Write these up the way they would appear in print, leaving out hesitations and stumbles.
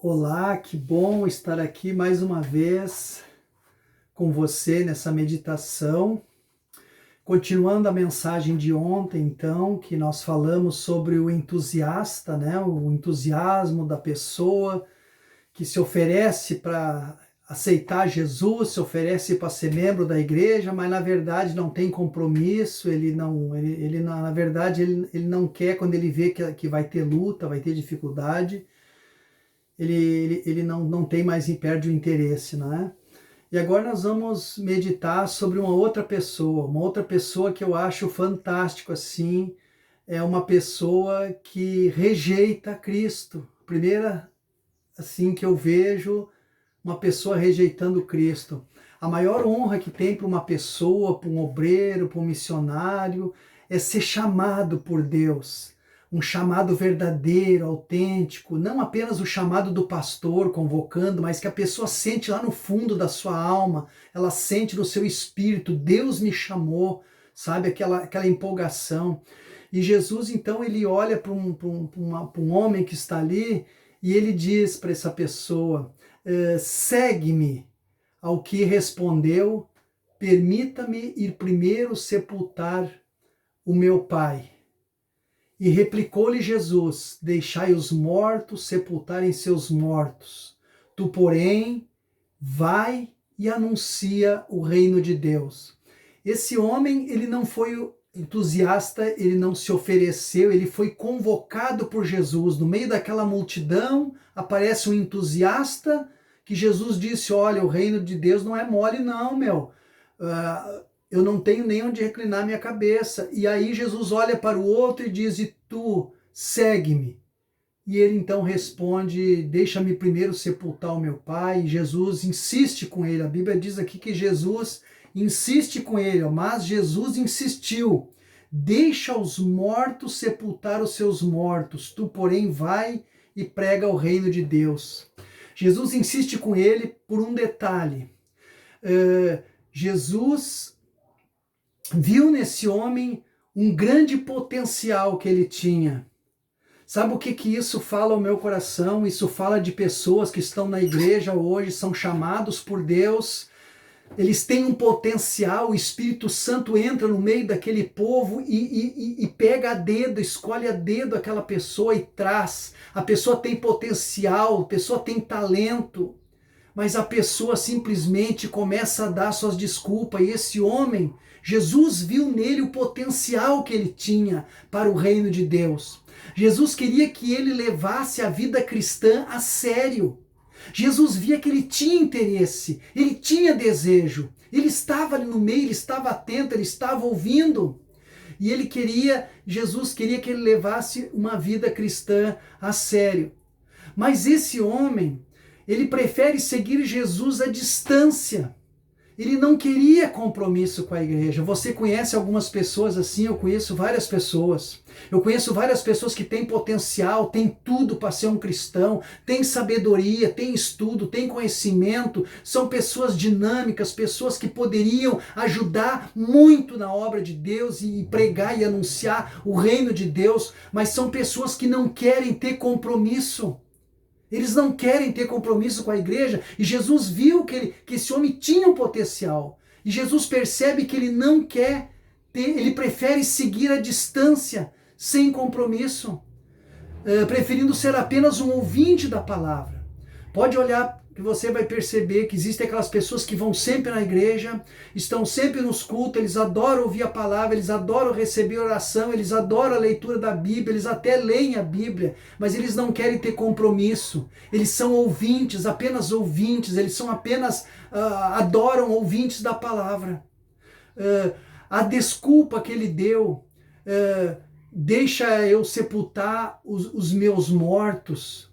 Olá, que bom estar aqui mais uma vez com você nessa meditação. Continuando a mensagem de ontem, então, que nós falamos sobre o entusiasta, né? O entusiasmo da pessoa que se oferece para aceitar Jesus, se oferece para ser membro da igreja, mas na verdade não tem compromisso, na verdade ele não quer, quando ele vê que vai ter luta, vai ter dificuldade, ele não tem mais, perde o interesse, não é? E agora nós vamos meditar sobre uma outra pessoa que eu acho fantástico assim, é uma pessoa que rejeita Cristo. Primeira assim que eu vejo uma pessoa rejeitando Cristo. A maior honra que tem para uma pessoa, para um obreiro, para um missionário, é ser chamado por Deus. Um chamado verdadeiro, autêntico, não apenas o chamado do pastor convocando, mas que a pessoa sente lá no fundo da sua alma, ela sente no seu espírito, Deus me chamou, sabe, aquela empolgação. E Jesus, então, ele olha para um homem que está ali e ele diz para essa pessoa, segue-me. Ao que respondeu, permita-me ir primeiro sepultar o meu pai. E replicou-lhe Jesus, deixai os mortos sepultarem seus mortos. Tu, porém, vai e anuncia o reino de Deus. Esse homem, ele não foi entusiasta, ele não se ofereceu, ele foi convocado por Jesus. No meio daquela multidão, aparece um entusiasta que Jesus disse, olha, o reino de Deus não é mole não, meu. Eu não tenho nem onde reclinar minha cabeça. E aí Jesus olha para o outro e diz, e tu, segue-me. E ele então responde, deixa-me primeiro sepultar o meu pai. E Jesus insiste com ele. A Bíblia diz aqui que Jesus insiste com ele, mas Jesus insistiu. Deixa os mortos sepultar os seus mortos. Tu, porém, vai e prega o reino de Deus. Jesus insiste com ele por um detalhe. Jesus viu nesse homem um grande potencial que ele tinha. Sabe o que isso fala ao meu coração? Isso fala de pessoas que estão na igreja hoje, são chamados por Deus, eles têm um potencial, o Espírito Santo entra no meio daquele povo e pega a dedo, escolhe a dedo aquela pessoa e traz. A pessoa tem potencial, a pessoa tem talento, mas a pessoa simplesmente começa a dar suas desculpas. E esse homem, Jesus viu nele o potencial que ele tinha para o reino de Deus. Jesus queria que ele levasse a vida cristã a sério. Jesus via que ele tinha interesse, ele tinha desejo, ele estava ali no meio, ele estava atento, ele estava ouvindo. E Jesus queria que ele levasse uma vida cristã a sério. Mas esse homem, ele prefere seguir Jesus à distância. Ele não queria compromisso com a igreja. Você conhece algumas pessoas assim? Eu conheço várias pessoas. Eu conheço várias pessoas que têm potencial, têm tudo para ser um cristão, têm sabedoria, têm estudo, têm conhecimento, são pessoas dinâmicas, pessoas que poderiam ajudar muito na obra de Deus e pregar e anunciar o reino de Deus, mas são pessoas que não querem ter compromisso. Eles não querem ter compromisso com a igreja. E Jesus viu que esse homem tinha um potencial. E Jesus percebe que ele não quer ter, ele prefere seguir à distância, sem compromisso, preferindo ser apenas um ouvinte da palavra. Pode olhar que você vai perceber que existem aquelas pessoas que vão sempre na igreja, estão sempre nos cultos, eles adoram ouvir a palavra, eles adoram receber oração, eles adoram a leitura da Bíblia, eles até leem a Bíblia, mas eles não querem ter compromisso. Eles são ouvintes, apenas ouvintes, eles são apenas, adoram ouvintes da palavra. A desculpa que ele deu, deixa eu sepultar os meus mortos,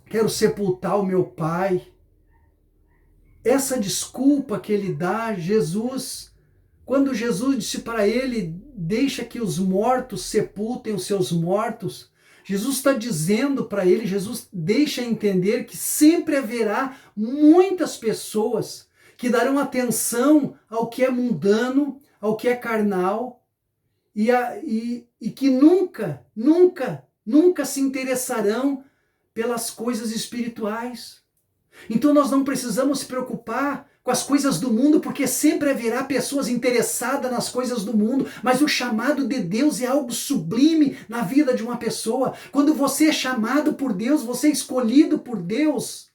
quero sepultar o meu pai. Essa desculpa que ele dá, quando Jesus disse para ele, deixa que os mortos sepultem os seus mortos, Jesus está dizendo para ele, Jesus deixa entender que sempre haverá muitas pessoas que darão atenção ao que é mundano, ao que é carnal, e que nunca se interessarão pelas coisas espirituais. Então nós não precisamos se preocupar com as coisas do mundo, porque sempre haverá pessoas interessadas nas coisas do mundo, mas o chamado de Deus é algo sublime na vida de uma pessoa. Quando você é chamado por Deus, você é escolhido por Deus,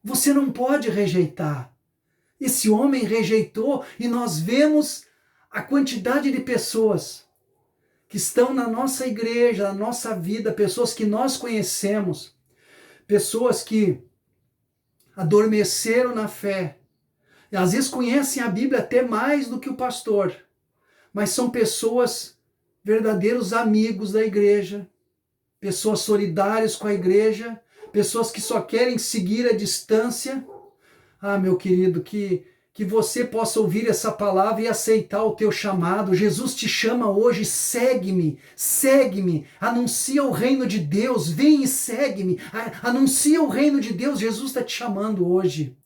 você não pode rejeitar. Esse homem rejeitou, e nós vemos a quantidade de pessoas que estão na nossa igreja, na nossa vida, pessoas que nós conhecemos, pessoas que adormeceram na fé. Às vezes conhecem a Bíblia até mais do que o pastor, mas são pessoas, verdadeiros amigos da igreja, pessoas solidárias com a igreja, pessoas que só querem seguir a distância. Ah, meu querido, que você possa ouvir essa palavra e aceitar o teu chamado. Jesus te chama hoje, segue-me, segue-me, anuncia o reino de Deus, vem e segue-me, anuncia o reino de Deus. Jesus está te chamando hoje.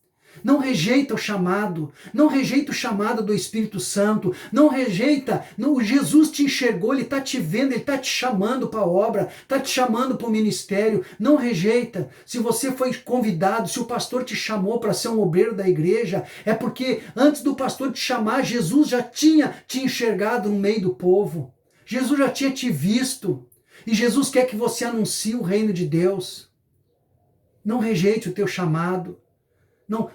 Não rejeita o chamado, não rejeita o chamado do Espírito Santo, não rejeita, não, Jesus te enxergou, Ele está te vendo, Ele está te chamando para a obra, está te chamando para o ministério, não rejeita. Se você foi convidado, se o pastor te chamou para ser um obreiro da igreja, é porque antes do pastor te chamar, Jesus já tinha te enxergado no meio do povo, Jesus já tinha te visto, e Jesus quer que você anuncie o reino de Deus. Não rejeite o teu chamado.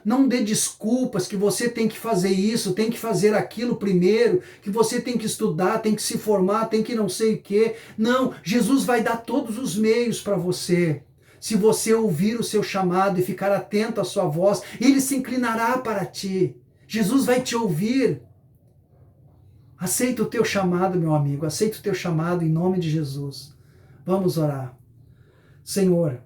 Não dê desculpas que você tem que fazer isso, tem que fazer aquilo primeiro, que você tem que estudar, tem que se formar, tem que não sei o quê. Não, Jesus vai dar todos os meios para você. Se você ouvir o seu chamado e ficar atento à sua voz, Ele se inclinará para ti. Jesus vai te ouvir. Aceita o teu chamado, meu amigo, aceita o teu chamado em nome de Jesus. Vamos orar. Senhor,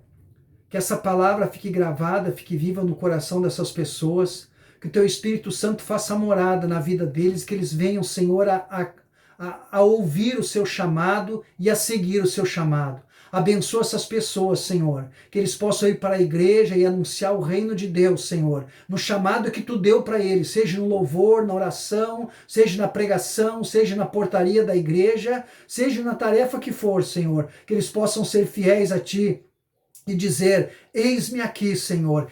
que essa palavra fique gravada, fique viva no coração dessas pessoas, que o teu Espírito Santo faça morada na vida deles, que eles venham, Senhor, a ouvir o seu chamado e a seguir o seu chamado. Abençoa essas pessoas, Senhor, que eles possam ir para a igreja e anunciar o reino de Deus, Senhor, no chamado que tu deu para eles, seja no louvor, na oração, seja na pregação, seja na portaria da igreja, seja na tarefa que for, Senhor, que eles possam ser fiéis a ti, e dizer, eis-me aqui, Senhor,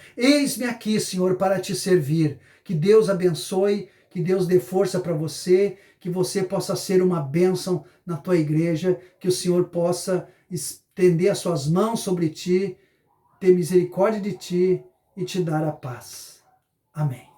para te servir. Que Deus abençoe, que Deus dê força para você, que você possa ser uma bênção na tua igreja, que o Senhor possa estender as suas mãos sobre ti, ter misericórdia de ti e te dar a paz. Amém.